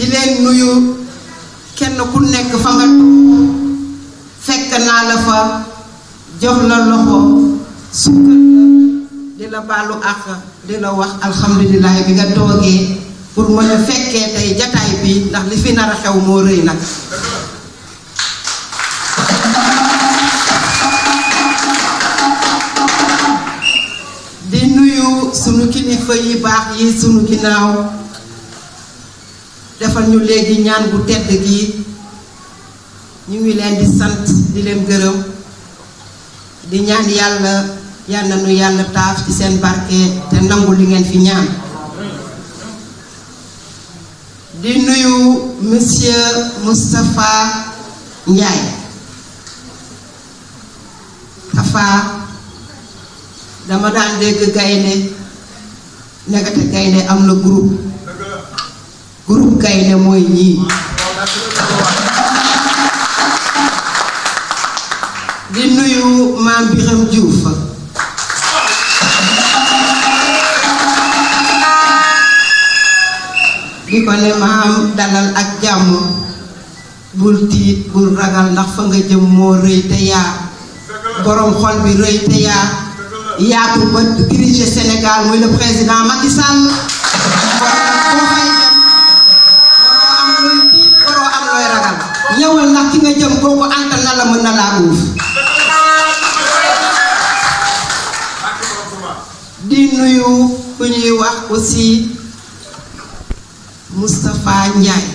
di leen nuyu kenn ku nekk fa nga fekk naa la fa jox la loxo sukkal di la baalu àq di la wax alhamdulilah bi nga toogee pour mën a fekkee tey jataay bi ndax li fi nar a xew moo rëy nag. di nuyu sunu kilifa yi baax yi sunu ginnaaw defal ñu léegi ñaan gu tedd gi ñu ngi leen di sant di leen gërëm di ñaan yàlla yal na nu yàlla taaf ci seen barke te nangu li ngeen fi ñaan. di nuyu monsieur Moustapha Ndiaye Tafa dama daan dégg gaynde nekkate gaynde am na groupe gaynde mooy ñii. di nuyu maam Biram Diouf di ko ne maam dalal ak jàmm bul tiit bul ragal ndax fa nga jëm moo rëy te yaa borom xol bi rëy te yaa yaatu ba diriger Sénégal muy le président Macky Sall am looy tiit waroo am looy ragal ñëwal ndax ki nga jëm kooku antal na la mën na laa uuf. di nuyu ku ñuy wax aussi Moustapha Ndiaye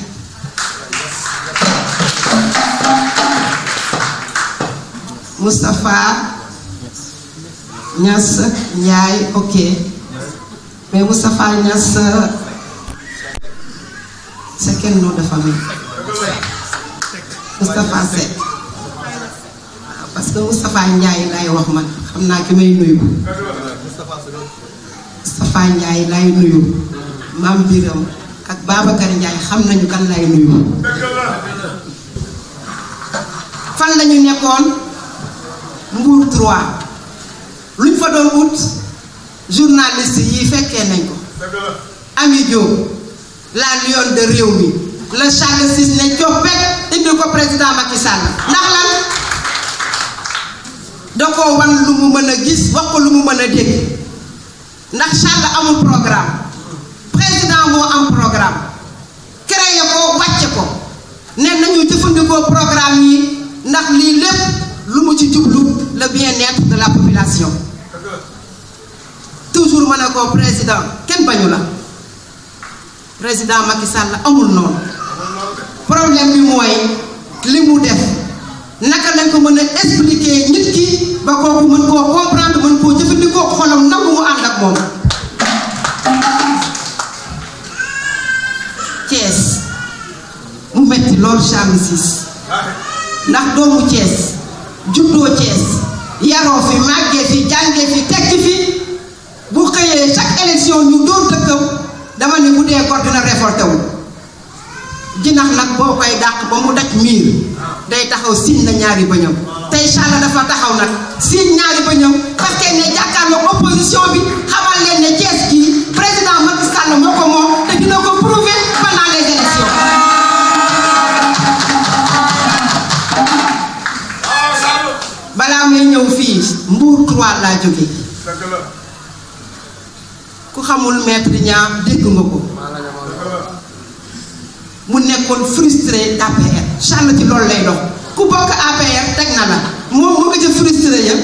Moustapha Niass Ndiaye ok mais Moustapha Niass c'est quel nom de famille Moustapha Seck parce que Moustapha Ndiaye lay wax man xam naa ki may nuyu Moustapha Ndiaye lay nuyu maam Biram ak Babacar Ndiaye xam nañu kan lay nuyu. fan lañu nekkoon Mbour 3 luñ fa doon ut journaliste yi fekkee nañ ko. Ami Diop la lionne de réew mi le Charles VI ne coppet indi ko président Macky Sall ndax lan da ko wan lu mu mën a gis wax ko lu mu mën a dégg ndax Charles amul programme. président moo am programme créé ko wàcce ko ne nañu jëfandikoo programme yi ndax lii lépp lu mu ci jublu le bien-être de la population toujours ma ne ko président kenn bañu la président Macky Sall amul noonu problème bi mooy li mu def naka lañ ko mën a expliquer nit ki ba kooku mën koo comprendre mën koo jëfandikoo xolam nangu mu ànd ak moom. Thiès mu metti loolu Charles VI ndax doomu Thiès juddoo Thiès yaroo fi màggee fi jàngee fi tekki fi bu xëyee chaque élection ñu dóor dëkkam dama ne bu dee gor dina révolté wu jinax nag boo koy dàq ba mu daj miir day taxaw signe na ñaari bëñam tey Charles dafa taxaw nag signe ñaari bëñam parce que ne jàkkaarloo opposition bi xamal leen ne Thiès gii président Macky Sall moo ko moom te dina ko prouver pendant les élections. balaa may ñëw fii Mbour 3 laa jóge ku xamul maître ñaam dégg nga ko mu nekkoon frustré d'APR Charles ci loolu lay dox ku bokk APR teg na la moom mu nga ca frustré ya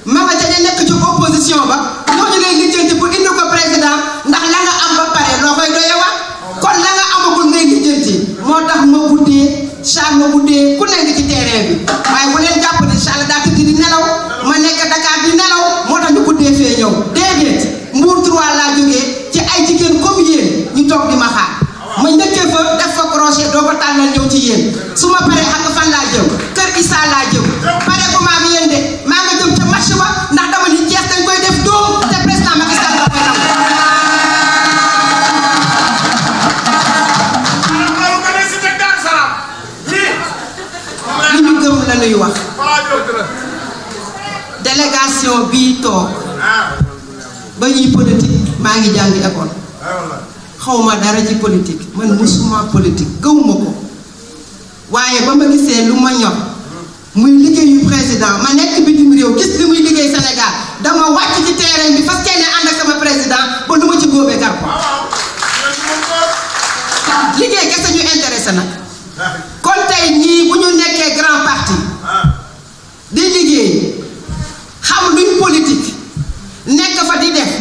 ma nga ca nekk ci opposition ba ñooñu lay lijjanti pour indi ko président ndax la nga am ba pare loo koy doye wax kon la nga amagul ngay lijjanti moo tax ma guddee Charles ma guddee ku nekk ci terrain bi waaye bu leen jàpp ne Charles daa tëdd di nelaw ma nekk Dakar di nelaw moo tax ñu guddee fee ñëw déedéet Mbour 3 laa jógee ci ay jigéen comme yéen ñu toog di ma xaar ma njëkkee fa def fa crochet doo ko tànnal ñëw ci yéen su ma paree xam nga fan laa jëm kër Issa laa jëm pare ko maa ngi yéen de maa nga jëm ca match ba ndax dama ni Thiès dañ koy def doom te président Macky Sall la koy li ñu gëm la ñuy wax délégation bii toog ba ñuy politique maa ngi jàngi école xawma dara ci politique man musuma politique gëwuma ko waaye ba ma gisee lu ma ñor muy liggéeyu président ma nekk bitim réew gis li muy liggéey Sénégal dama wàcc ci terrain bi fas yéene ànd ak sama président ba lu ma ci góobee gar ko liggéey kese ñu intéressé nag kon tey ñii bu ñu nekkee grand parti di liggéey xam luñ politique nekk fa di def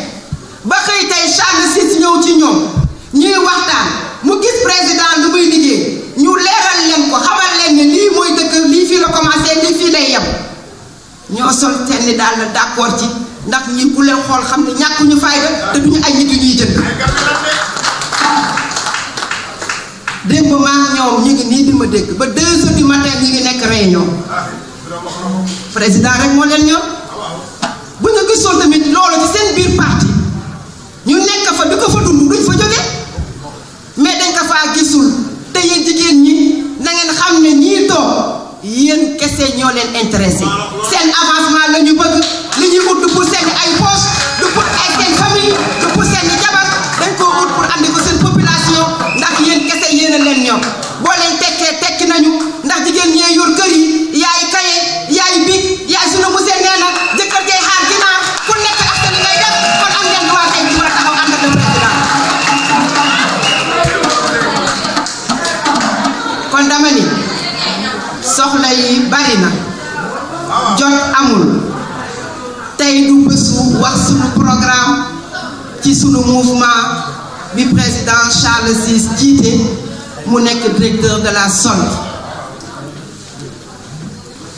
ba xëy tey Charles VI ñëw ci ñoom ñuy waxtaan mu gis président lu muy liggéey ñu leeral leen ko xamal leen ne lii mooy dëgg lii fii la commencé lii fii lay yem ñoo sol tenn daal la d'accord ci ndax ñi ku leen xool xam ne ñàkkuñu fayda te duñu ay nit yu ñuy jënd démb maa ñoom ñu ngi nii di ma dégg ba 2 heures du matin ñu ngi nekk réunion président rek moo leen ñor bu ñu gisoon tamit loolu ci seen biir parti ñu nekk fa di ko fa dund duñ fa jóge mais dañ ko faa gisul te yéen jigéen ñi na ngeen xam ne ñii toog yéen kese ñoo leen intéressé seen avancement la ñu bëgg li ñuy ut du pour seen ay poche du pour ay seen famille du pour seen jabar dañ koo ut pour andi ko seen population ndax yéen kese yéen a leen ñor boo leen tekkee tekki nañu ndax jigéen ñee yor kër yi yaay kaye yaay big yaay sunu musée nee na jëkkër jay xaar ginnaaw ku nekk ak li ngay def kon am ngeen droit tey ci war a taxaw ànd ak le président kon dama ni soxla yi bari na jot amul tey du bésu wax sunu programme ci sunu mouvement bi président Charles VI jiite mu nekk directeur de la SOLD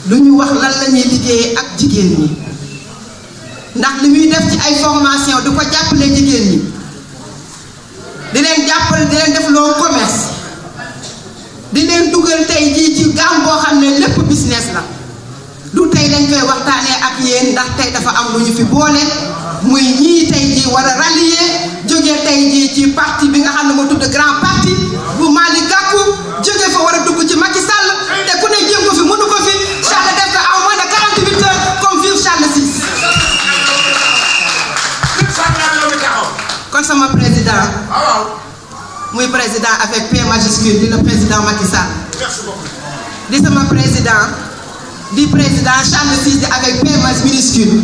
lu ñu wax lan la ñuy liggéeyee ak jigéen ñi ndax li muy def ci ay formation di ko jàppale jigéen ñi di leen jàppale di leen def loo commerce di leen dugal tey jii ci gaam boo xam ne lépp business la du tey dañ koy waxtaanee ak yéen ndax tey dafa am lu ñu fi boole muy ñii tey jii war a rallier jógee tey jii ci parti bi nga xam ne moo tudd grand parti bu Malick Gakou jógee fa war a dugg ci Macky Sall te ku ne jéem ko fi mënu ko fi Charles def ko en moins de 48 heures comme vive Charles VI. kon sama président muy président avec P majuscule di le président Macky Sall di sama président di président Charles VI di avec P minuscule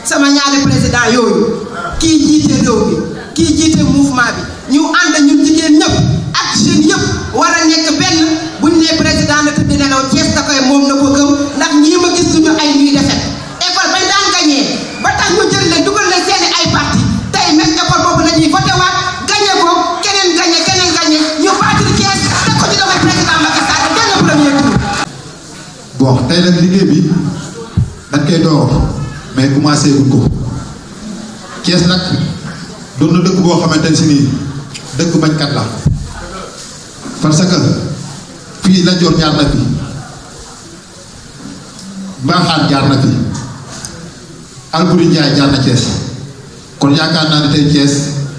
sama ñaari président yooyu kii jiite réew bi kii jiite mouvement bi ñu ànd ñun jigéen ñëpp ak jeunes yëpp war a nekk benn buñ nee président na tëdd nelaw Thiès da koy moom na ko gëm ndax ñii ma gis duñu ay ñuy defet école bañ daan gañee ba tax ñu jël leen dugal leen seeni ay parti tey même école boobu la ñuy voté waat gañe ko keneen gañe ñu baatil Thiès teg ko ci damay président Macky Sall jël le premier tour. bon tey nag liggéey bi dañ koy door mais commencé guñ ko Thiès nag doon na dëkk boo xamante ne si nii dëkk bañkat la parce que fii la Joor jaar na fi Mbaaxaan jaar na fi Alboury Ndiaye jaar na Thiès kon yaakaar naa ne tey Thiès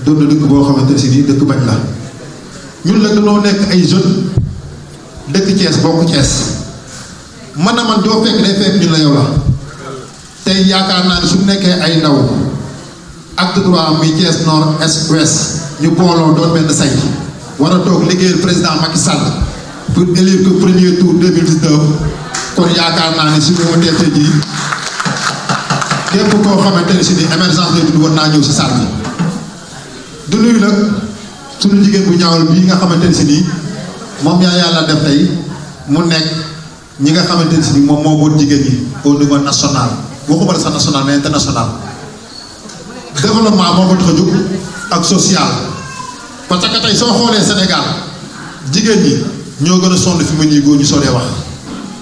doon na dëkk boo xamante ne si nii dëkk bañ la ñun nag dañoo nekk ay jeunes dëkk Thiès bokk Thiès man doo fekk day fekk ñun la yow la tey yaakaar naa ne su nekkee ay ndaw acte 3 mi Thiès nord est ouest ñu booloo doon benn say war a toog liggéeyal président Macky Sall pour élire ko premier tour 2019 kon yaakaar naa ne su ñu wotee tey jii képp koo xamante ne si ni émergence lay dund war naa ñëw si salle bi du nuyu nag suñu jigéen bu ñaawal bii nga xamante ne si nii moom yaa yàlla def tey mu nekk ñi nga xamante ne si nii moom moo boot jigéen ñi au niveau national waxuma la sax national mais international développement moo ko tax a jóg ak social parce que tey soo xoolee Sénégal jigéen ñi ñoo gën a sonn fi mu ñuy góor ñu solee wax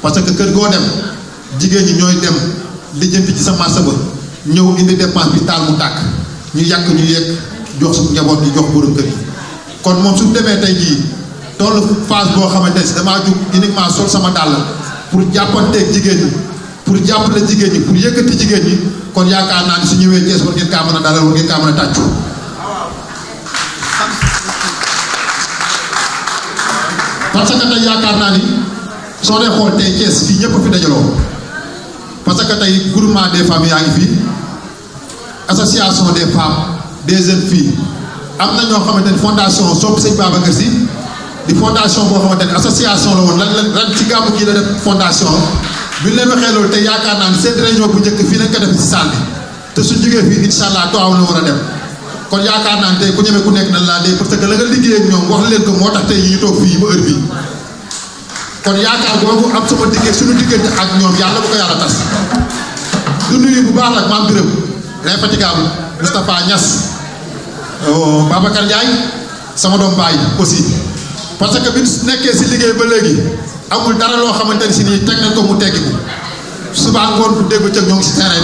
parce que kër goo dem jigéen ñi ñooy dem lijjanti ci sa marché ba ñëw indi dépense bi taal mu tàkk ñu yàq ñu yegg jox su njaboot ñu jox borom kër yi kon moom su demee tey jii toll phase boo xamante ne si damaa jug uniquement sol sama dàll pour jàppanteeg jigéen ñi pour jàppale jigéen ñi pour yëkkati jigéen ñi kon yaakaar naa ni su ñëwee Thiès war ngeen kaa mën a dalal war ngeen kaa mën a tàccu parce que tey yaakaar naa ni soo dee xool tey Thiès fii ñëpp fi dajaloo parce que tey groupement des femmes yaa ngi fi association des femmes des jeunes filles am na ñoo xamante ni fondation Sopp Sëñ Babacar Sy di fondation boo xamante ni association la woon lan ci gàmmu gi la def fondation bi ñu leen waxee loolu te yaakaar naa ne seen réunion bu njëkk fii lañ ko defee ci salle bi te su jógee fii incha allah tooaw la war a dem kon yaakaar naa ne tey ku ñeme ku nekk na laa dee parce que la nga liggéey ak ñoom wax leen ko moo tax tey ñu toog fii ba heure bi kon yaakaar boobu am sama diggante suñu diggante ak ñoom yàlla bu ko yàlla tas du nuyu bu baax nag maam Birame l'infatigable Moustapha Niass Babacar Ndiaye sama doom baay aussi parce que bi nekkee si liggéey ba léegi amul dara loo xamante ni si nii teg nañ ko mu teggiku suba ngoon bu dégg cëg ñoo ngi si terrain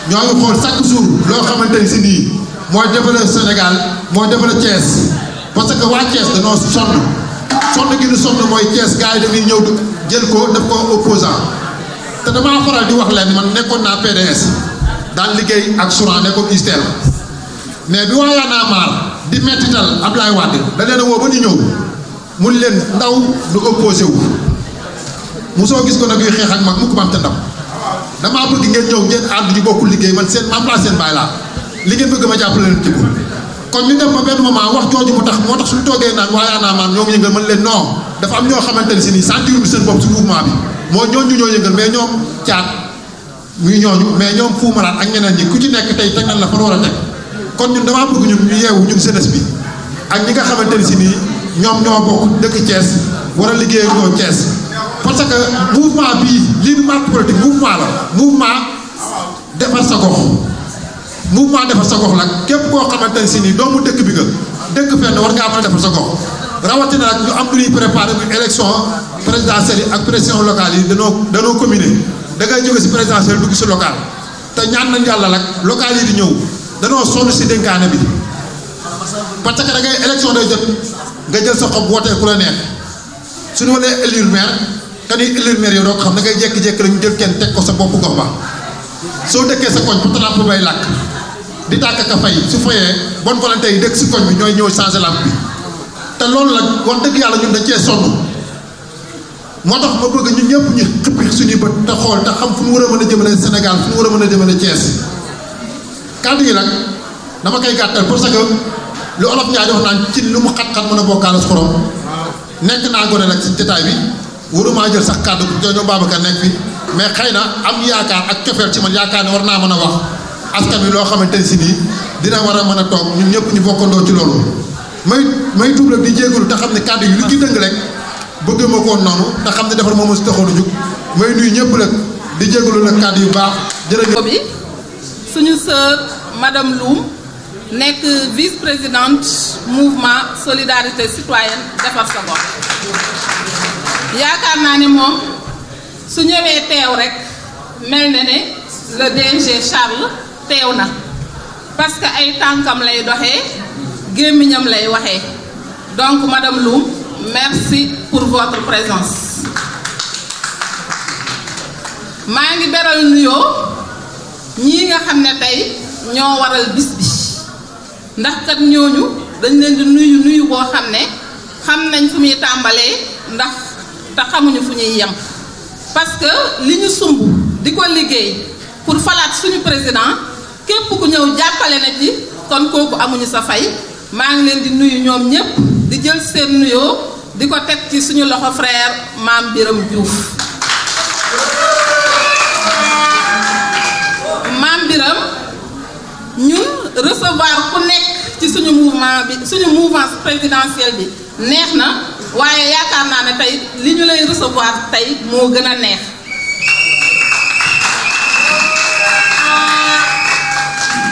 bi ñoo ngi xool chaque jour loo xamante ni si nii mooy développé Sénégal mooy développé Thiès parce que waa Thiès dañoo sonn gi ñu sonn mooy Thiès gars yi dañuy ñëw jël ko def ko opposant te damaa faral di wax leen man nekkoon naa PDS daan liggéey ak Souran nekkoon ministère mais bi waa Y'en a marre di mettital Ablaye Wade da leen a woo ba ñu ñëw mun leen ndaw du opposé wu mosoo gis ko nag yuy xeex ak mag mu ko am te ndam damaa bëgg ngeen ñëw ngeen ànd ñu bokkul liggéey man seen maam laa seen baay laa li ngeen bëgg ma jàppale leen ci ko kon ñu dem ba benn moment wax jooju moo tax suñu toogee naan waa Y'en a marre ñoo ngi yëngal man leen non dafa am ñoo xamante ne si nii sentir seen bopp si mouvement bi moo ñooñu ñoo yëngal mais ñoom caat muy ñooñu mais ñoom Fou Malade ak ñeneen ñi ku ci nekk tey teg nañ la fa war a teg kon ñun damaa bëgg ñun ñu yeewu ñun jeunesse bi ak ñi nga xamante ne si nii ñoom ñoo bokk dëkk Thiès war a liggéey ñoo Thiès parce que mouvement bii lii du marque politique mouvement la mouvement defar sa gox mouvement defar sa gox nag képp koo xamante ne si nii doomu dëkk bi nga dëkk fenn war ngaa mën a defar sa gox rawatina nag ñu am lu ñuy préparé muy élection présidentielle yi ak présidentielle locale yi danoo communé da ngay jóge si présidentielle dugg si local te ñaan nañ yàlla nag local yi di ñëw danoo sonn si dénkaane bi parce que da ngay élection day jot nga jël sa xob wootee ku la neex suñu walee élire maire ka ñuy élire maire yow doo ko xam da ngay jékki-jékki la ñu jël kenn teg ko sa bopp gox ba soo dëkkee sa koñ pour lampe bay làkk di tàkk ka fay su fayee bonne volonté yi dëkk si koñ bi ñooy ñëw changer lampe bi te loolu nag wax dëgg yàlla ñun dañ cee sonn moo tax ma bëgg ñun ñëpp ñu xippi suñuy bët te xool te xam fu mu war a mën a jëmale Sénégal fu mu war a mën a jëmale Thiès kàddu yi nag dama koy gàttal parce que lu olof Ndiaye di wax naan ci lu mu xat-xat mën a bokkaale su xorom nekk naa gone nag si jotaay bi warumaa jël sax kàddu ñoom Babacar nekk fi mais xëy na am yaakaar ak cofeel ci man yaakaar ne war naa mën a wax askan wi loo xamante ni si nii dina war a mën a toog ñun ñëpp ñu bokkandoo ci loolu may tuub rek di jégalu te xam ne kàddu yi lu ci dëng rek bëgg ma ko noonu te xam ne defar moom si taxoon a jug may nuyu ñëpp nag di jégalu nag kàddu yu baax jërëjëf. bi suñu sœur madame Loum nekk vice-présidente mouvement solidarité citoyenne defar sa gox yaakaar naa ne moom su ñëwee teew rek mel na ne le DG Charles teew na parce que ay tànkam lay doxee gémmiñam lay waxee donc madame Loum merci pour votre présence maa ngi beral nuyoo ñii nga xam ne tey ñoo waral bis bi ndax kat ñooñu dañ leen di nuyu boo xam ne xam nañ fu muy tàmbalee ndax te xamuñu fu ñuy yem parce que li ñu sumb di ko liggéey pour falaat suñu président képp ku ñëw jàppale na ci kon kooku amuñu sa fay maa ngi leen di nuyu ñoom ñépp di jël seen nuyoo di ko teg ci suñu loxo frère Mame Birame Diouf Mame Birame ñun recevoir ku nekk ci suñu mouvement bi suñu mouvance présidentielle bi neex na waaye yaakaar naa ne tey li ñu lay recevoir tey moo gën a neex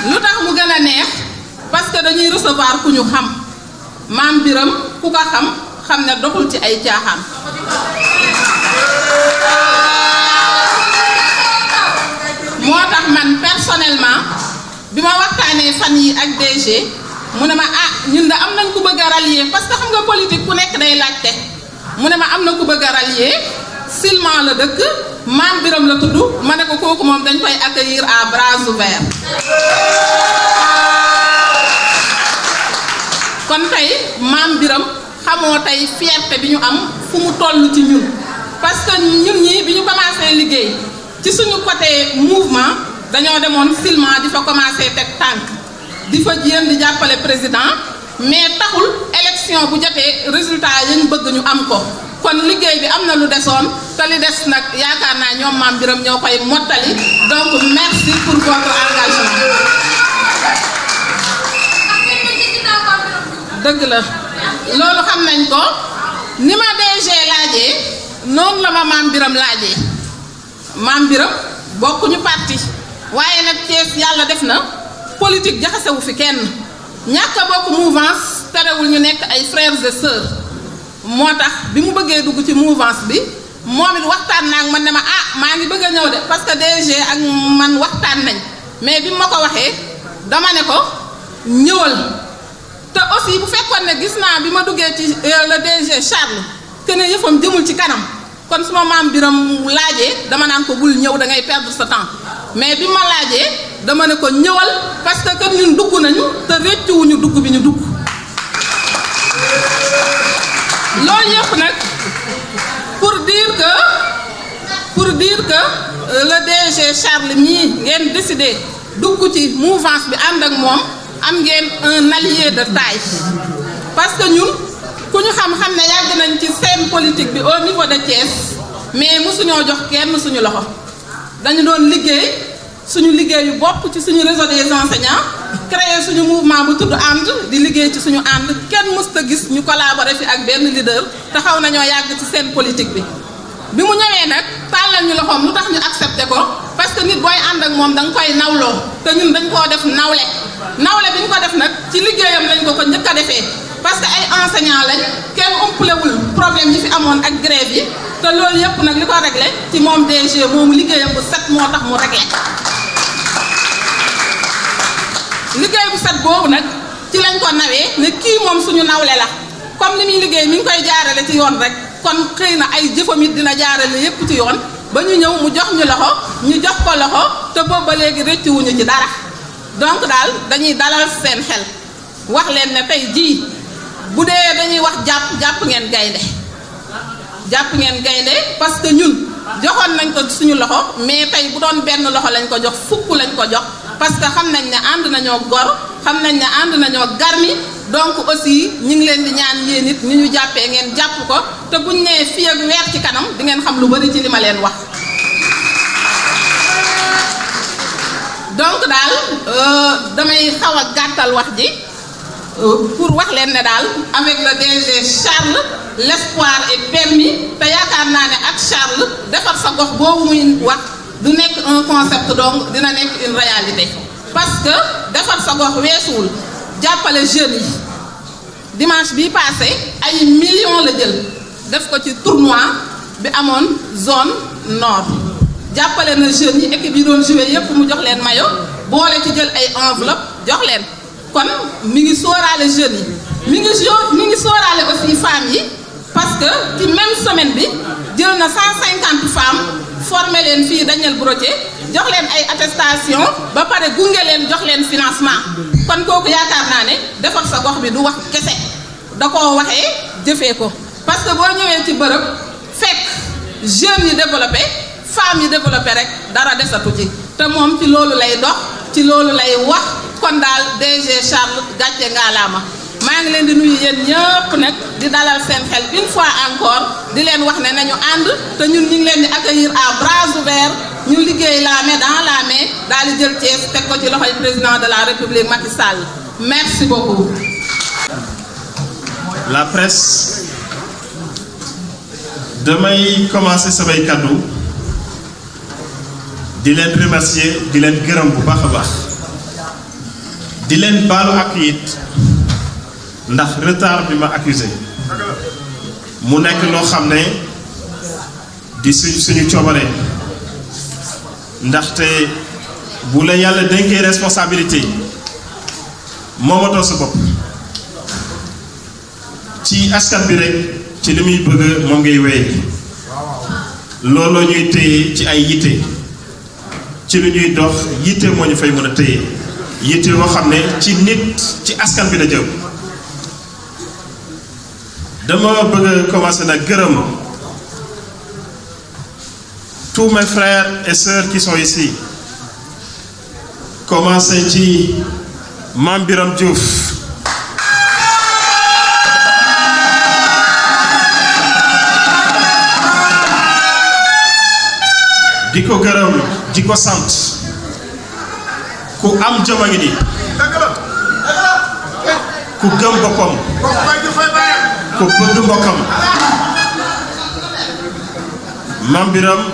lu tax mu gën a neex parce que dañuy recevoir ku ñu xam Mame Birame ku ko xam ne doxul ci ay caaxaan moo tax man personnellement bi ma waxtaanee fan yi ak DG mu ne ma ñun de am nañ ku bëgg a rallier parce que xam nga politique ku nekk day laajte mu ne ma am na ku bëgg a rallier Silman la dëkk Mame Birame la tudd ma ne ko kooku moom dañ koy accueillir à bras ouverts kon tey Mame Birame xamoo tey fierté bi ñu am fu mu toll ci ñun parce que ñun ñi bi ñu commencé liggéey ci suñu côté mouvement dañoo demoon Silman di fa commencé teg tànk di fa jéem di jàppale président mais taxul élection bu jotee résultat yi ñu bëgg ñu am ko kon liggéey bi am na lu desoon te li des nag yaakaar naa ñoom Mame Birame ñoo koy mottali donc merci pour votre engagement. dëgg la loolu xam nañ ko ni ma DG laajee noonu la ma Mame Birame laajee Mame Birame bokkuñu parti waaye nag Thiès yàlla def na politique jaxasewu fi kenn ñàkk a bokk mouvance terewul ñu nekk ay frères et sœurs moo tax bi mu bëggee dugg ci mouvance bi moom it waxtaan naa ak man ne ma maa ngi bëgg a ñëw de parce que DG ak man waxtaan nañ mais bi ma ko waxee dama ne ko ñëwal te aussi bu fekkoon ne gis naa bi ma duggee ci le DG Charles que ne yëfam jëmul ci kanam kon su ma Mame Birame laajee dama naan ko bul ñëw da ngay perdre sa temps mais bi ma laajee dama ne ko ñëwal parce que kat ñun dugg nañu te réccuwuñu dugg bi ñu dugg loolu yëpp nag pour dire que le DG Charles mii ngeen décidé dugg ci mouvance bi ànd ak moom am ngeen un allié de taille parce que ñun ku ñu xam-xam ne yàgg nañ ci scène politique bi au niveau de Thiès mais mosuñoo jox kenn suñu loxo dañu doon liggéey suñu liggéeyu bopp ci suñu réseau des enseignants créer suñu mouvement bu tudd ànd di liggéey ci suñu ànd kenn mës a gis ñu collaborer fi ak benn leader te xaw nañoo yàgg ci scène politique bi mu ñëwee nag tàllal ñu loxoom lu tax ñu accepté ko parce que nit booy ànd ak moom da nga koy nawloo te ñun dañ koo def nawle bi ñu ko def nag ci liggéeyam lañ ko njëkk a defee parce que ay enseignants lañ kenn umpalewul problème yi fi amoon ak grève yi te loolu yëpp nag li ko réglé ci moom DG moomu liggéeyam bu set moo tax mu réglé liggéey bu set boobu nag ci lañ ko nawee ne kii moom suñu nawle la comme ni muy liggéey mi ngi koy jaarale ci yoon rek kon xëy na ay jëfam it dina jaarale yépp ci yoon ba ñu ñëw mu jox ñu loxo ñu jox ko loxo te boobu ba léegi rëccuwuñu ci dara donc daal dañuy dalal seen xel wax leen ne tey jii bu dee dañuy wax jàpp ngeen gaynde parce que ñun joxoon nañ ko suñu loxo mais tey bu doon benn loxo lañ ko jox fukk lañ ko jox parce que xam nañ ne ànd nañoo gor xam nañ ne ànd nañoo garmi donc aussi ñu ngi leen di ñaan yéen it ni ñu jàppee ngeen jàpp ko te buñ nee fii ak weer ci kanam di ngeen xam lu bari ci li ma leen wax donc daal damay xaw a gàttal wax ji pour wax leen ne daal avec le DG Charles l'espoir est permis te yaakaar naa ne ak Charles defar sa gox boobu muy wax du nekk un concept donc dina nekk une réalité parce que defar sa gox weesuwul jàppale jeunes yi dimanche bii passé ay millions la jël def ko ci tournoi bi amoon zone nord jàppale na jeunes yi équipe yi doon joué yépp mu jox leen maillot boole ci jël ay enveloppe jox leen kon mi ngi sóoraale jeunes yi mi ngi sóoraale aussi femmes yi parce que ci même semaine bi jël na 150 femmes formé leen fii Daniel Brottier jox leen ay attestation ba pare gunge leen jox leen financement kon kooku yaakaar naa ne defar sa gox bi du wax kese da koo waxee jëfee ko parce que boo ñëwee ci bërëb fekk jeunes yi développé femmes yi développé rek dara desatu ci te moom ci loolu lay dox ci loolu lay wax kon daal DG Charles gàcce ngaalaama maa ngi leen di nuyu yéen ñëpp nag di dalal seen xel une fois encore di leen wax ne nañu ànd te ñun ñu ngi leen di accueillir à bras ouverts ñu liggéey la main dans la main daal di jël Thiès teg ko ci loxoy président de la République Macky Sall merci beaucoup. La presse damay commencer samay kaddu di leen remercier di leen gërëm bu baax a baax di leen baalu ak it ndax retard bi ma accusé mu nekk loo xam ne di suñu coobare ndaxte bu la yàlla dénkee responsabilité moomatoo sa bopp ci askan bi rek ci li muy bëgg moom ngay wéy looloo ñuy téye ci ay yitte ci lu ñuy dox yitte moo ñu fay mën a téye yitte yoo xam ne ci nit ci askan bi la jëm dama bëgg a commencer nag gërëm tous mes frères et sœurs qui sont ici commencer ci Mame Birame Diouf di ko gërëm di ko sant ku am jom a ngi nii ku gëm boppam ku bëgg mbokkam Mame Birame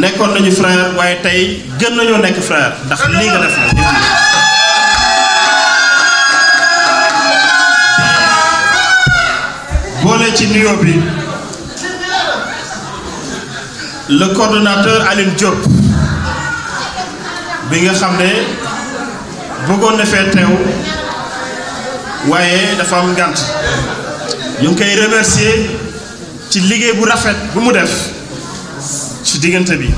nekkoon nañu frère waaye tey gën nañoo nekk frère ndax lii nga def la boole ci nuyoo bi le coordonnateur Aline Diop bi nga xam ne bëggoon na fee teew waaye dafa am ngànt ñu ngi koy remercier ci liggéey bu rafet bu mu def ci diggante bi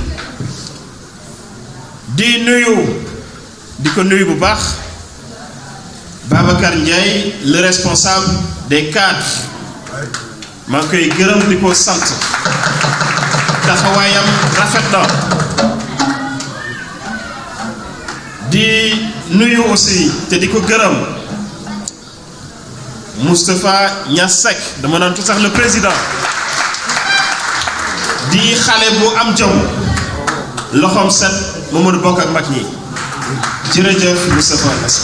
di ko nuyu bu baax Babacar Ndiaye le responsable des cadres maa ngi koy gërëm di ko sant taxawaayam rafet na di nuyu aussi te di ko gërëm Moustapha Niass Seck dama naan tout sax le président di xale bu am jom loxoom set mu mën a bokk ak mag ñi jërëjëf Moustapha Niass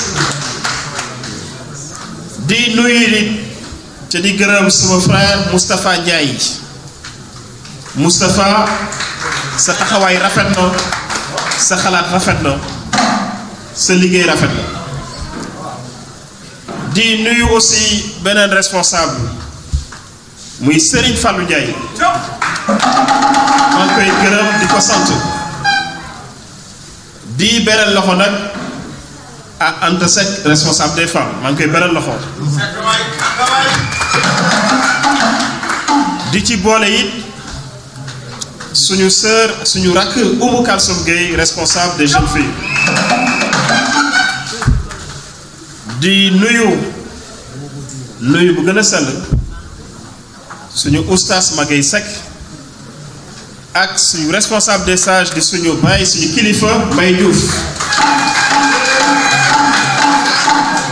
di nuyu nit te di gërëm sama frère Moustapha Ndiaye Moustapha sa taxawaay rafet na sa xalaat rafet na sa liggéey rafet na di nuyu aussi beneen responsable muy Serigne Fallou Ndiaye maa ngi koy gërëm di ko sant di beral loxo nag à Anta Seck responsable des femmes maa ngi koy beral loxo di ci boole it suñu sœur suñu rakk Oumou Kalsoum Gueye responsable des jeunes filles di nuyu bu gën a sell suñu oustaz Magay Seck ak suñu responsable des sages di suñu baay suñu kilifa Mbaye Diouf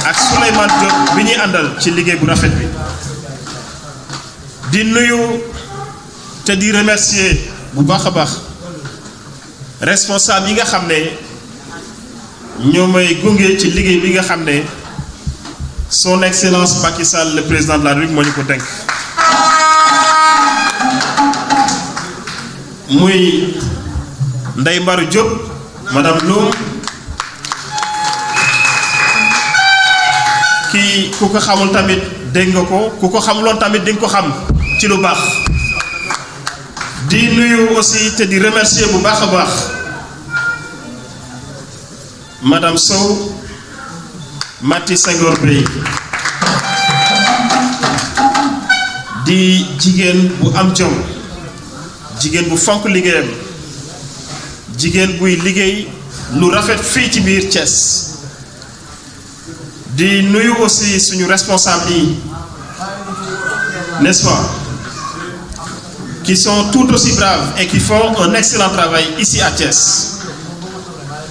ak Souleymane Diop bi ñuy àndal ci liggéey bu rafet bi di nuyu te di remercier bu baax a baax responsable yi nga xam ne ñoo may gunge ci liggéey bi nga xam ne son excellence Macky Sall le président de la République moo ñu ko dénk muy Ndeye Mbarou Diop madame Loum kii ku ko xamul tamit dégg nga ko ku ko xamuloon tamit di nga ko xam ci lu baax di nuyu aussi te di remercier bu baax a baax madame Sow Mati Senghor Bey di jigéen bu am jom jigéen bu fonk liggéeyam jigéen buy liggéey lu rafet fii ci biir Thiès di nuyu aussi suñu responsable yi n'est-ce pas qui sont tout aussi braves et qui font un excellent travail ici à Thiès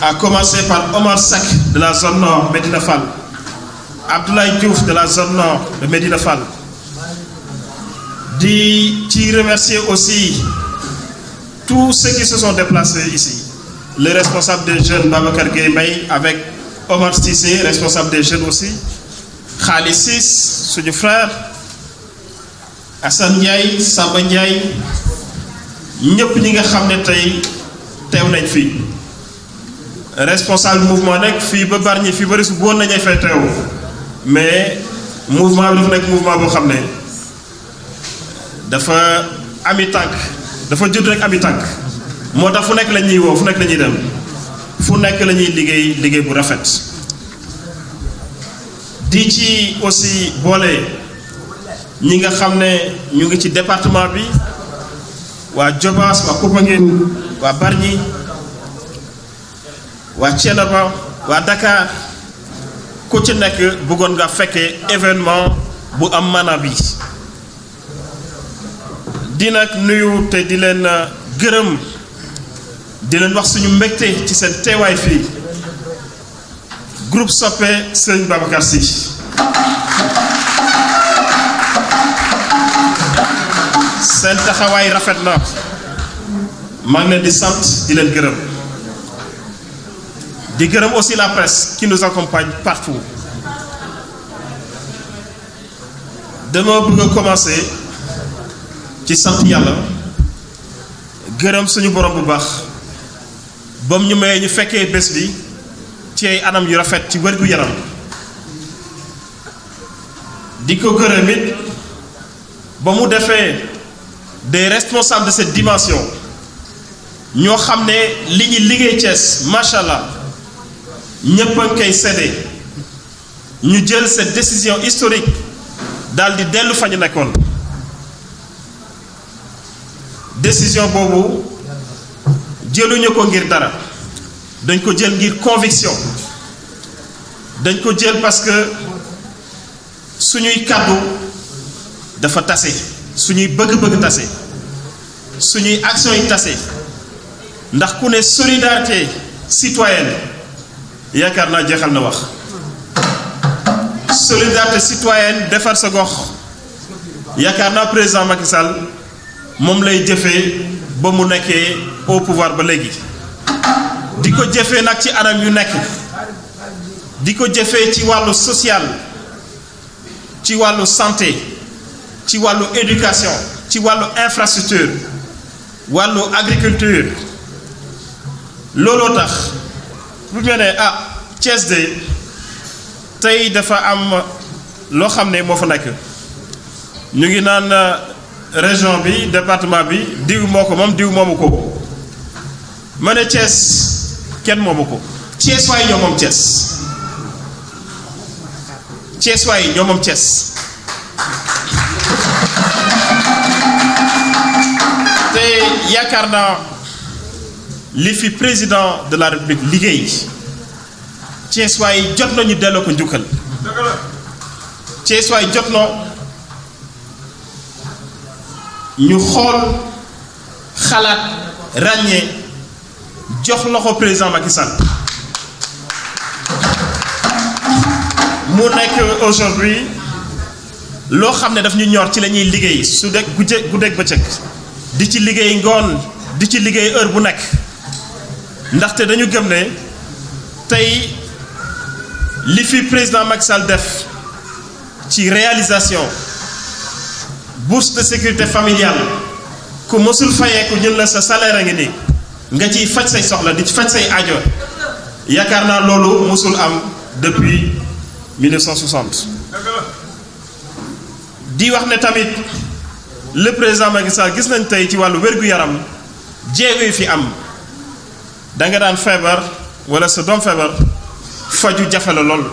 à commencer par Omar Seck de la zone nord Médina Fall Abdoulaye Diouf de la zone nord de Médina Fall di ci remercier aussi tous ceux qui se sont déplacés ici le responsable des jeunes Babacar Gueye Mbaye avec Omar Cissé responsable des jeunes aussi Khalis Ciss suñu frère Assane Ndiaye Samba Ndiaye ñëpp ñi nga xam ne tey teew nañ fii responsable mouvement nekk fii ba Bargny fii ba Rissou woon nañu fay teew mais mouvement bi dafa nekk mouvement boo xam ne dafa ami tànk dafa judd rek ami tànk moo tax fu nekk la ñuy woo fu nekk la ñuy dem fu nekk la ñuy liggéey bu rafet di ci aussi boole ñi nga xam ne ñu ngi ci département bi waa Diobass waa Popenguine waa Bargny waa Thiénaba waa Dakar ku ci nekk bëggoon nga fekkee événement bu am maana bi di nag nuyu te di leen gërëm di leen wax suñu mbégte ci seen teewaay fii groupe soppe Serigne Babacar Sy seen taxawaay rafet na maa ngi leen di sant di leen gërëm di gërëm aussi la presse qui nous accompagne partout dama bëgg a commencer ci sant yàlla gërëm suñu borom bu baax bam ñu mayee ñu fekkee bés bi ci ay anam yu rafet ci wérgu yaram di ko gërëm it ba mu defee des responsables de cette dimension ñoo xam ne li ñu liggéey Thiès macha allah ñëpp a ngi koy séddee ñu jël cette décision historique daal di dellu fa ñu nekkoon décision boobu jëluñu ko ngir dara dañ ko jël ngir conviction dañ ko jël parce que suñuy kàddu dafa tase suñuy bëgg-bëgg tase suñuy action yi tase ndax ku ne solidarité citoyenne yaakaar naa jeexal na wax solidarité citoyenne defar sa gox yaakaar naa président Macky Sall moom lay jëfee ba mu nekkee au pouvoir ba léegi di ko jëfee nag ci anam yu nekk di ko jëfee ci wàllu social ci wàllu santé ci wàllu éducation ci wàllu infrastructure wàllu agriculture looloo tax bu ñu nee Thiès de tey dafa am loo xam ne moo fa nekk ñu ngi naan région bi département bi diw moo ko moom diw moomu ko ma ne Thiès kenn moomu ko Thiès waaye ñoo moom Thiès Thiès waaye ñoo moom Thiès te yaakaar naa li fi président de la république liggéey Thiès waaye jot nañu delloo ko njukkal Thiès waaye jot na ñu xool xalaat ràññee jox loxo président Macky Sall mu nekk aujourd'hui loo xam ne daf ñu ñor ci la ñuy liggéey su dee guddeeg bëccëg di ci liggéey ngoon di ci liggéey heure bu nekk ndaxte dañu gëm ne tey li fi président Macky Sall def ci réalisation bourse de sécurité familiale ku mësul fayeeku ñun la sa salaire a ngi nii nga ciy faj say soxla di faj say aajo yaakaar naa loolu mësul am depuis 1960 di wax ne tamit le président Macky Sall gis nañ tey ci wàllu wér-gu-yaram jéego yi fi am da nga daan feebar wala sa doom feebar faju jafe la lool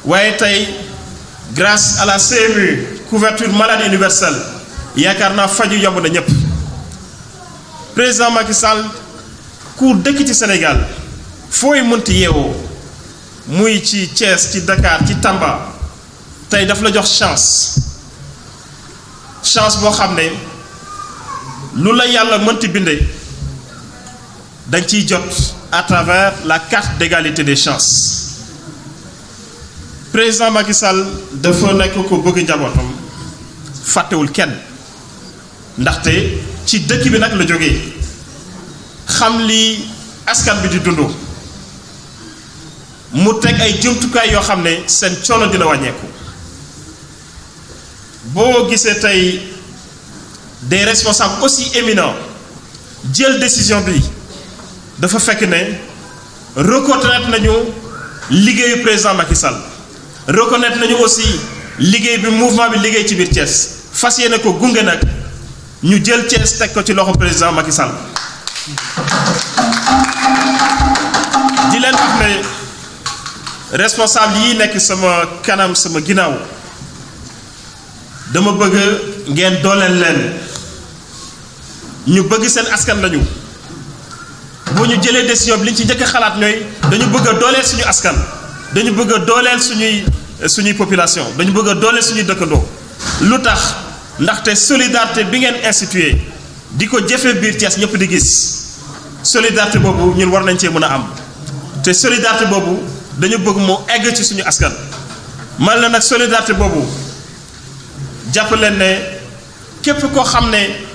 waaye tey grâce à la CMU couverture maladie universelle yaakaar naa faju yomb na ñëpp président Macky Sall ku dëkk ci Sénégal fooy mënti yeewoo muy ci Thiès ci Dakar ci Tamba tey daf la jox chance boo xam ne lu la yàlla mënti bindee dañ ciy jot à travers la carte d'égalité des chances président Macky Sall dafa nekk ko bëgg njabootam fàttewul kenn ndaxte ci dëkk bi nag la jógee xam li askan bi di dund mu teg ay jumtukaay yoo xam ne seen coono dina wàññeeku boo gisee tey des responsables aussi éminents jël décision bi dafa fekk ne reconnaître nañu liggéeyu président Macky Sall reconnaître nañu aussi liggéey bi mouvement bi liggéey ci biir Thiès fas yéene ko gunge nag ñu jël Thiès teg ko ci loxo président Macky Sall di leen wax ne responsable yi nekk sama kanam sama ginnaaw dama bëgg ngeen dooleel leen ñu bëgg seen askan lañu bu ñu jëlee décision bi li ñu ci njëkk a xalaat ñooy dañu bëgg a dooleel suñu askan dañu bëgg a dooleel suñuy population dañu bëgg a dooleel suñuy dëkkandoo lu tax ndaxte solidarité bi ngeen institué di ko jëfe biir Thiès ñëpp di gis solidarité boobu ñun war nañ cee mën a am te solidarité boobu dañu bëgg mu egg ci suñu askan man la nag solidarité boobu jàpp leen ne képp koo xam ne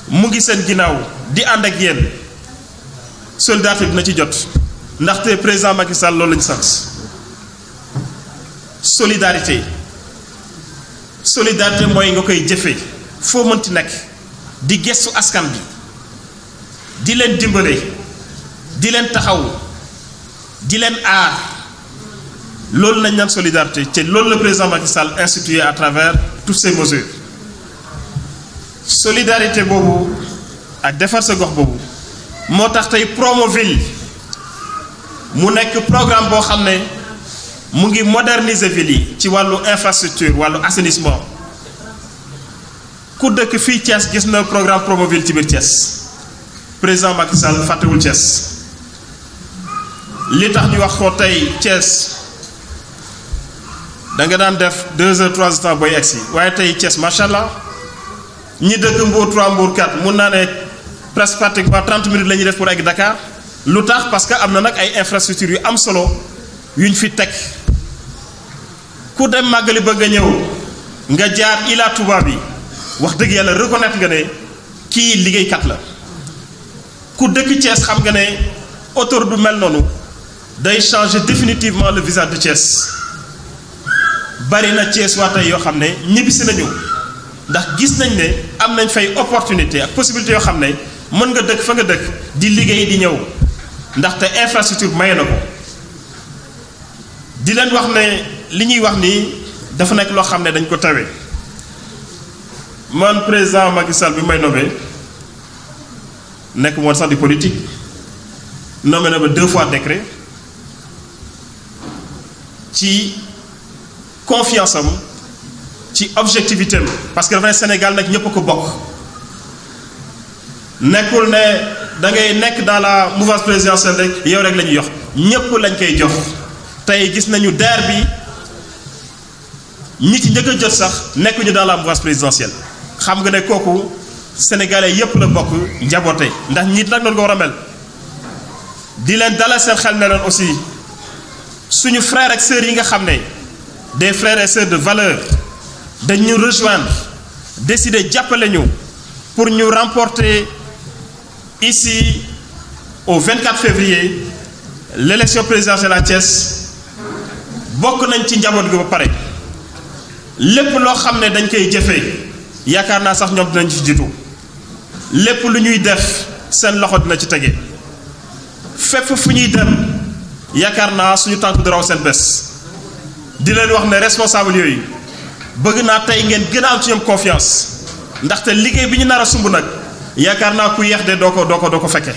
mu ngi seen ginnaaw di ànd ak yéen solidarité dina ci jot ndaxte président Macky Sall loolu lañu sant solidarité mooy nga koy jëfee foo mënti nekk di gestu askan bi di leen dimbale di leen taxaw di leen aar loolu lañ naan solidarité te loolu le président Macky Sall institué à travers toutes ces mesures solidarité boobu ak defar sa gox boobu moo tax tey Promoville mu nekk programme boo xam ne mu ngi moderniser ville yi ci wàllu infrastructure wàllu assainissement ku dëkk fii Thiès gis na programme Promoville ci biir Thiès président Macky Sall fàttewul Thiès li tax ñu wax ko tey Thiès da nga daan def 2 heures 3 heures temps booy egsi waaye tey Thiès macha allah ñi dëkk Mbour 3 Mbour 4 mun naa ne presque pratiquement 30 minutes la ñuy def pour egg Dakar lu tax parce que am na nag ay infrastructures yu am solo yuñ fi teg ku dem màggali ba nga ñëw nga jaar Ila Touba bi wax dëgg yàlla reconnaître nga ne kii liggéeykat la ku dëkk Thiès xam nga ne autoroute du mel noonu day changer définitivement le visage de Thiès bari na Thiès waa tey yoo xam ne ñibbisi nañu ndax gis nañ ne am nañ fay opportunité ak possibilité yoo xam ne mën nga dëkk fa nga dëkk di liggéey di ñëw ndaxte infrastructure maye na ko di leen wax ne li ñuy wax nii dafa nekk loo xam ne dañ ko tawee man président Macky Sall bi may nommé nekk moon sax di politique nommé na ba 2 fois décret ci confiance am ci objectivité am parce que dafa ne Sénégal nag ñëpp ko bokk nekkul ne da ngay nekk dans la mouvance présidentielle rek yow rek la ñuy jox ñëpp lañ koy jox tey gis nañu DER bi ñi ci njëkk a jot sax nekkuñu dans la mouvance présidentielle xam nga ne kooku sénégalais yëpp la bokk njaboote ndax ñiit nag noonu nga war a mel di leen dalal seen xel ne leen aussi suñu frères ak sœurs yi nga xam ne des frères et sœurs de valeur dañu rejoindre décider jàppale ñu pour ñu remporter ici au 24 février l'élection présidentielle à Thiès bokk nañ ci njaboot gi ba pare lépp loo xam ne dañ koy jëfee yaakaar naa sax ñoom dinañ ci jiitu lépp lu ñuy def seen loxo dina ci tege fépp fu ñuy dem yaakaar naa suñu tànk du raw seen bés di leen wax ne responsable yooyu bëgg naa tey ngeen gën a am ci ñoom confiance ndaxte liggéey bi ñu nar a sumb nag yaakaar naa ku yeex de doo ko fekke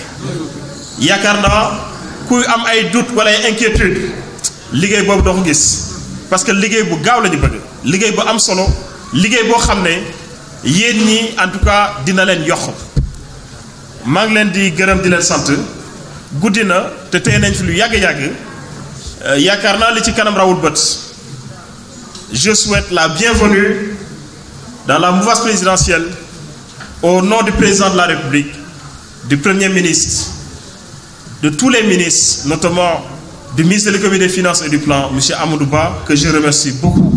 yaakaar naa kuy am ay doute wala ay inquiétude liggéey boobu doo ko gis parce que liggéey bu gaaw la ñu bëgg liggéey bu am solo liggéey boo xam ne yéen ñi en tout cas dina leen yokk maa ngi leen di gërëm di leen sant guddi na te tey nañ fi lu yàgg-yàgg yaakaar naa li ci kanam rawul bët je souhaite la bienvenue dans la mouvance présidentielle au nom du président de la République, du Premier ministre, de tous les ministres, notamment du ministre de l'économie des finances et du plan, M. Amadou Ba, que je remercie beaucoup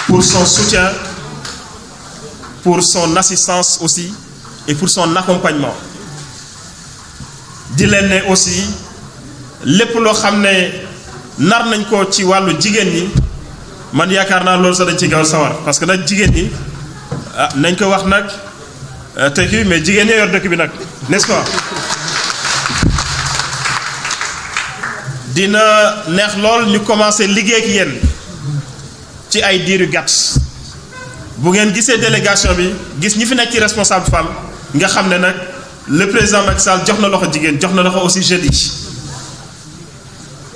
pour son soutien, pour son assistance aussi et pour son accompagnement. di leen ne aussi lépp loo xam ne nar nañ ko ci wàllu jigéen ñi man yaakaar naa loolu sax dañ ci gaaw sawar parce que nag jigéen ñi nañ ko wax nag te kii mais jigéen ñi yor dëkk bi nag n'est-ce pas dina neex lool ñu commencé liggéey ak yéen ci ay diiru gàtt bu ngeen gisee délégation bi gis ñi fi nekk ci responsable femme nga xam ne nag le président Macky Sall jox na loxo jigéen jox na loxo aussi jeudi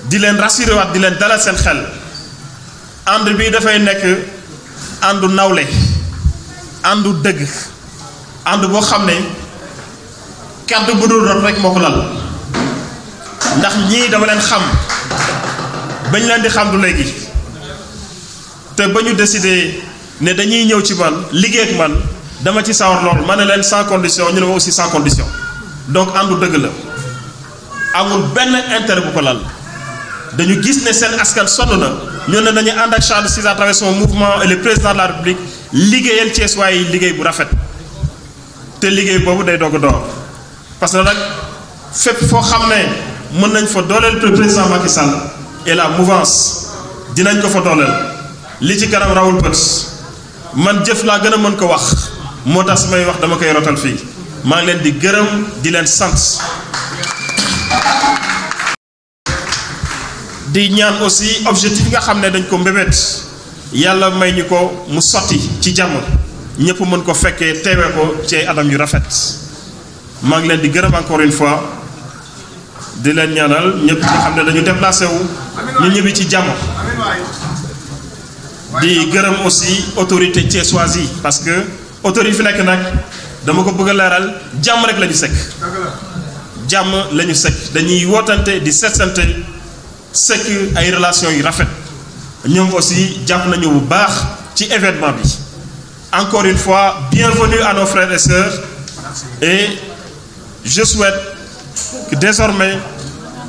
di leen rassuré waat di leen dalal seen xel ànd bi dafay nekk àndu nawle àndu dëgg ànd boo xam ne kàddu bu dul rot rek moo ko lal ndax ñii dama leen xam bañ leen di xam du léegi te ba ñu décidé ne dañuy ñëw ci man liggéey ak man dama ci sawar lool ma ne leen sans condition ñu ne ma aussi sans condition donc àndu dëgg la amul benn intérêt bu ko lal dañu gis ne seen askan sonn na ñu ne dañuy ànd ak Charles Ciss à travers son mouvement et le président de la République liggéeyal Thiès waaye liggéey bu rafet te liggéey boobu day doog a door parce que nag fépp foo xam ne mën nañ fa dooleel président Macky Sall et la mouvance dinañ ko fa dooleel li ci kanam rawul bët man jëf laa gën a mën ko wax moo tax su may wax dama koy rotal fii maa ngi leen di gërëm di leen sant di ñaan aussi objectif yi nga xam ne dañ ko mbébét yàlla may ñu ko mu sotti ci jàmm ñëpp mën ko fekkee teewee ko ci ay anam yu rafet maa ngi leen di gërëm encore une fois di leen ñaanal ñëpp nga xam ne dañu déplacé wu ñu ñibbi ci jàmm di gërëm aussi autorité thiessoise yi parce que autorité yi fi nekk nag dama ko bëgg a leeral jàmm rek la ñu sekk jàmm la ñu sekk dañuy wootante di seetsante sekk ay relations yu rafet ñoom aussi jàpp nañu bu baax ci événement bi encore une fois bienvenue à nos frères et sœurs et je souhaite que désormais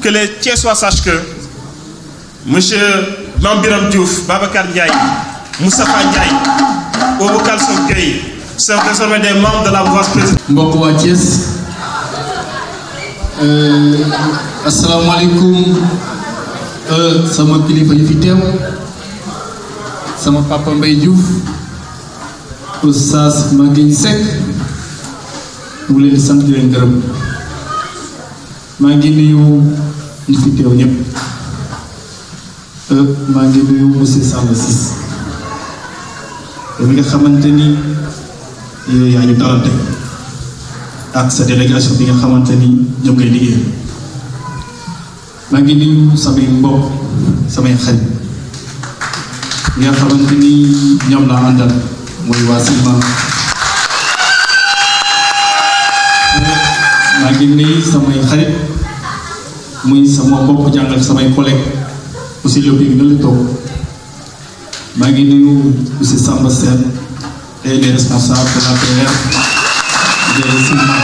que les Thiessois sachent que monsieur Mame Birame Diouf, Babacar Ndiaye, Moustapha Ndiaye, Obo Kalsoum Gueye sont désormais des membres de la mouvance présidentielle. mbokk waa Thiès asalaamaaleykum sama kilifa yi fi teew sama papa Mbaye Diouf Oustaz Maguette Seck mu leen di sant di leen gërëm maa ngi nuyu ñi fi teew ñëpp maa ngi nuyu monsieur Charles Ciss mi nga xamante ni yaa ñu dalal tey ak sa délégation bi nga xamante ni ñoo koy liggéey maa ngi nuyu samay mbokk samay xarit nga xamante ni ñoom laa àndal mooy waa Silma maa ngi nuyu samay xarit muy sama bopp jàngal samay collègues aussi le biir na la toog maa ngi nuyu monsieur Samba Sène et les responsables de l'APR de Silma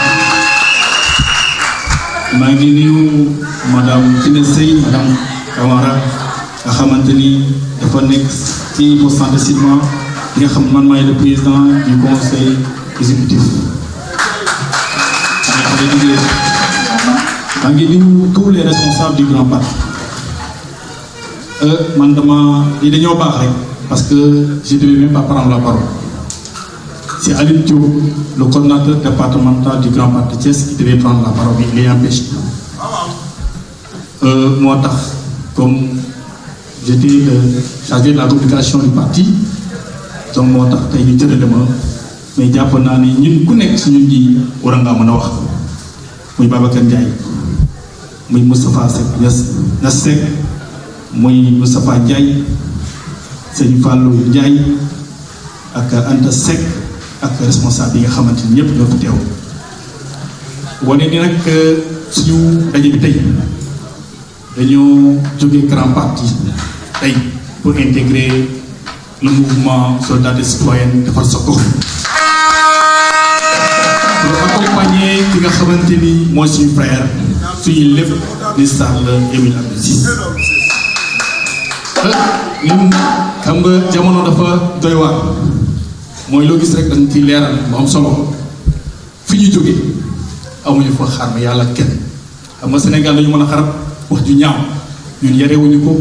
maa ngi nuyu madame Tine Sey madame Camara nga xamante ni dafa nekk ci poste de Silma bi nga xam man maay le président du conseil exécutif maa ngi nuyu tous les responsables du grand parti man dama li dañoo baax rek parce que je devais même pas prendre la parole c'est Aline Diop le coordinateur départemental du grand parti Thiès qui devait prendre la parole il est empêché moo tax comme j'étais chargé de la communication du parti donc moo tax tey ñu jëlale ma mais jàpp naa ni ñun ku nekk si ñun ñi war ngaa mën a wax muy Babacar Ndiaye muy Moustapha Seck Niass Seck muy Moustapha Ndiaye sëñ Fallou Ndiaye ak Anta Seck ak responsable yi nga xamante ni ñëpp ñoo fi teew wane ni nag suñu daje bi tey dañoo jógee grand parti tey pour intégrer le mouvement Soldats Citoyens defar sa gox pour accompagner ki nga xamante ni mooy suñu frère suñu lépp di Charles Émile Abdou Ciss ñun xam nga jamono dafa doy waar mooy loo gis rek dañ ciy leeral mu am solo fi ñu jógee amuñu fa xar ma yàlla kenn xam nga Sénégal dañu mën a xarab wax ju ñaaw ñun yarewuñu ko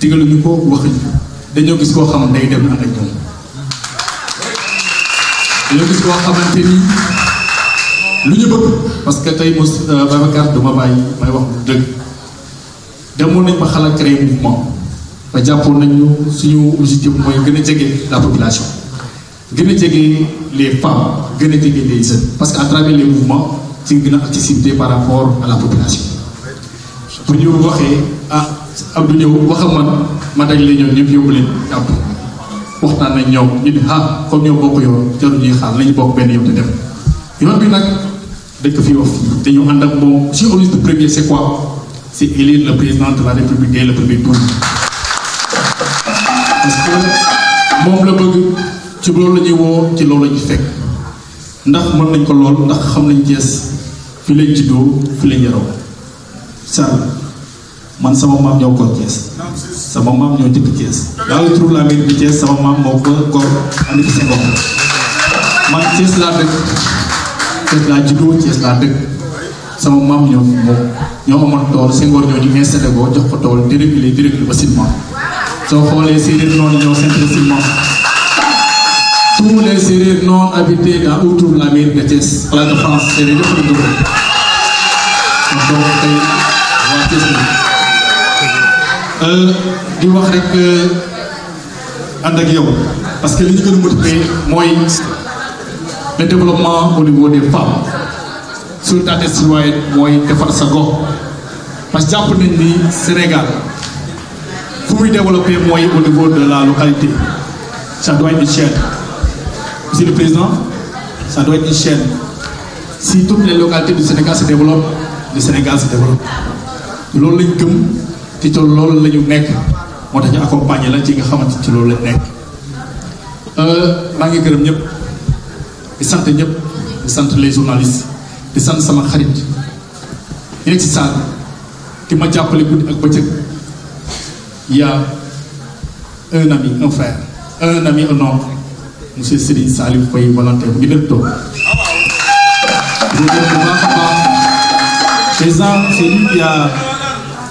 digaluñu ko waxuñu ko dañoo gis koo xam day dem ànd ak ñoom dañoo gis koo xamante ni lu ñu bëgg parce que tey mos Babacar duma bàyyi may wax lu dëgg demoon nañ ba xalaat créer mouvement ba jàppoon nañu suñu objectif mooy gën a jege la population gën a jege les femmes gën a jege les jeunes parce que à travers les mouvements ci gën a accessibilité par rapport à la population bu ñu waxee Abdou ñëw wax ak ma daj la ñoom ñëpp yóbbu leen jàpp waxtaan nañ ñoom ñu ne comme ñoo bokk yoon jarul ñuy xaar lañu bokk benn yoon te dem yoon bi nag dañ ko fi wax te ñu ànd ak moom si objectif premier c'est quoi c'est élire le président de la République dès le premier tour parce que moom la bëgg ci loolu la ñuy woo ci loolu la ñuy fekk ndax mën nañ ko lool ndax xam nañ Thiès fi lañ juddoo fi lañ yaroo Charles man sama maam ñëw ko Thiès sama maam ñoo dëkk Thiès dans le trou la mairie de Thiès sama maam moo ko góor andi ko Senghor man Thiès laa dëkk Thiès laa juddoo Thiès laa dëkk sama maam ñoo amoon tool Senghor ñoo ñu installé ko jox ko tool dérégulé ba Silema soo xoolee séeréer noonu ñoo centre Silema tous les séeréer non habités dans autour de la mairie de Thiès place de France séeréer yëpp la dugg donc tey waa Thiès di wax rek ànd ak yow parce que li ñu gën a motiver mooy le développement au niveau des femmes solidarité citoyenne mooy defar sa gox parce que jàpp nañ ni Sénégal fu muy développé mooy au niveau de la localité ça doit être une chaîne. Monsieur le Président, ça doit être une chaîne. Si toutes les localités du Sénégal se développent, le Sénégal se développe. loolu lañ gëm te ci loolu la ñu nekk moo tax ñu accompagner la ci nga xamante ci loolu lañ nekk. maa ngi gërëm ñëpp di sant ñëpp di sant les journalistes di sant sama xarit ñu nekk ci salle ki ma jàppale guddi ak bëccëg y a un ami un frère un ami un oncle monsieur Serigne Salif Faye volontaire bu ngi dëkk toog bu baax a baax président c'est lui qui a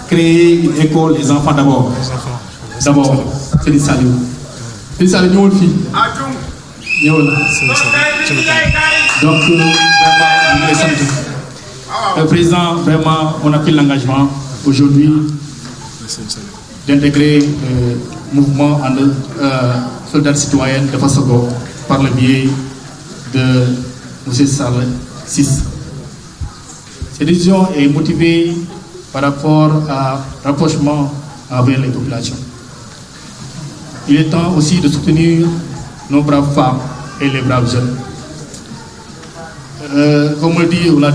créé une école les enfants d'abord Serigne Salif ñëwal fii ñëwal donc vraiment ñu ngi lay sant président vraiment on a pris l'engagement aujourd'hui d'intégrer le mouvement en solidarité citoyenne de Fassago par le biais de M. Sall 6. Cette décision est motivée par rapport à rapprochement avec les populations. Il est temps aussi de soutenir nos braves femmes et les braves jeunes. Comme le dit la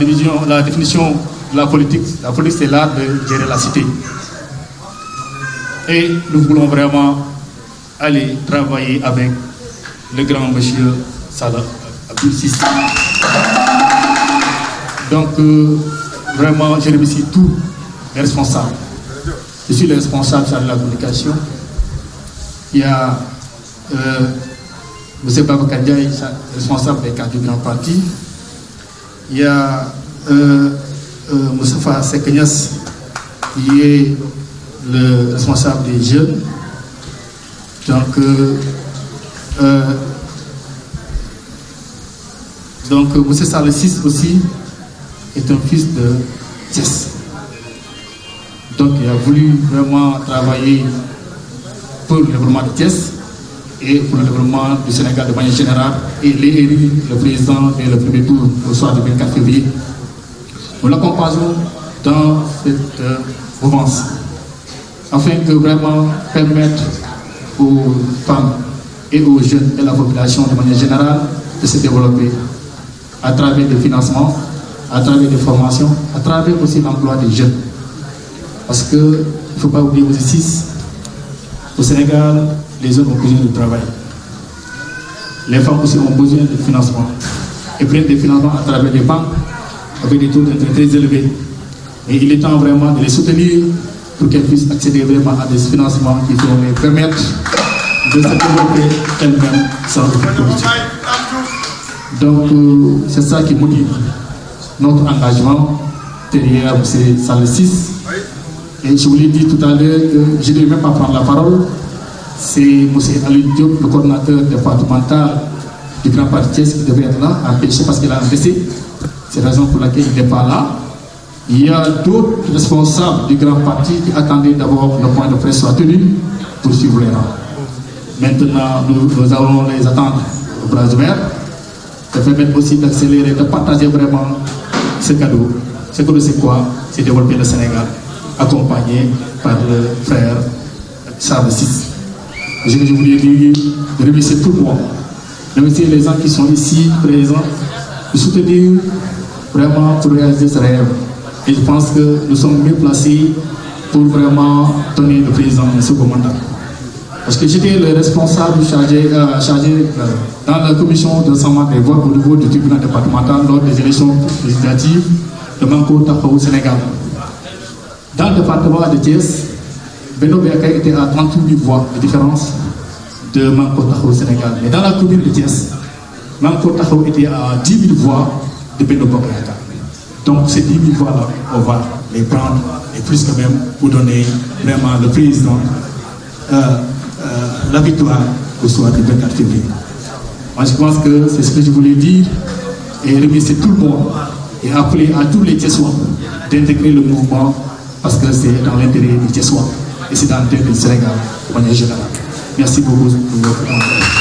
définition de la politique c'est l'art de gérer la cité. Et nous voulons vraiment aller travailler avec le grand monsieur Salah Abdou Cissé. Donc vraiment je remercie tous les responsables. Je suis le responsable de la communication. Il y a monsieur Babacar Ndiaye, responsable des cadres du grand parti. Il y a Moustapha Sekenias qui est le responsable des jeunes. Donc M. Sall 6 aussi est un fils de Thiès. Donc il a voulu vraiment travailler pour le développement de Thiès et pour le développement du Sénégal de manière générale. Et il est élu le président dès le premier tour au soir du 24 février. Nous l'accompagnons dans cette mouvance afin de vraiment permettre aux femmes et aux jeunes et la population de manière générale de se développer à travers des financements, à travers des formations, à travers aussi l'emploi des jeunes. Parce qu'il ne faut pas oublier aussi, au Sénégal, les jeunes ont besoin de travail. Les femmes aussi ont besoin de financement. Et prennent des financements à travers des banques avec des taux d'intérêt très élevés. Et il est temps vraiment de les soutenir pour qu'elles puissent accéder vraiment à des financements qui vont les permettre de se développer elles-mêmes sans difficulté. Donc c'est ça qui motive notre engagement derrière M. Sall 6. Et je vous l'ai dit tout à l'heure que je ne vais même pas prendre la parole. C'est M. Ali Diop, le coordinateur départemental du Grand Parti Thiès, qui devait être là, empêché parce qu'il a un décès. C'est la raison pour laquelle il n'est pas là. Il y a d'autres responsables du Grand Parti qui attendaient d'abord que le point de presse soit tenu pour suivre les rangs. Maintenant, nous allons les attendre au bras ouverts. Ça permet aussi d'accélérer, de partager vraiment ce cadeau. Ce cadeau, c'est quoi? C'est développer le Sénégal, accompagné par le frère Sall 6. Je voulais dire, de remercier tout le monde, de remercier les gens qui sont ici présents, de soutenir vraiment pour réaliser ce rêve. Et je pense que nous sommes mieux placés pour vraiment donner le président un second mandat. Parce que j'étais le responsable chargé dans la commission de rassemblement des votes au niveau du tribunal départemental lors des élections législatives de Manko Taxawu Sénégal. Dans le département de Thiès, Benno Bokk était à 38 000 voix de différence de Manko Taxawu Sénégal. Mais dans la commune de Thiès, Manko Taxawu était à 10 000 voix de Benno Bokk Yaakaar. Donc ces 10 000 voix-là, on va les prendre, et plus que même, pour donner vraiment le président la victoire au soir du 24 février. Moi, je pense que c'est ce que je voulais dire, et remercier tout le monde, et appeler à tous les Thiessois d'intégrer le mouvement, parce que c'est dans l'intérêt des Thiessois, et c'est dans l'intérêt du Sénégal, de manière générale. Merci beaucoup pour votre temps.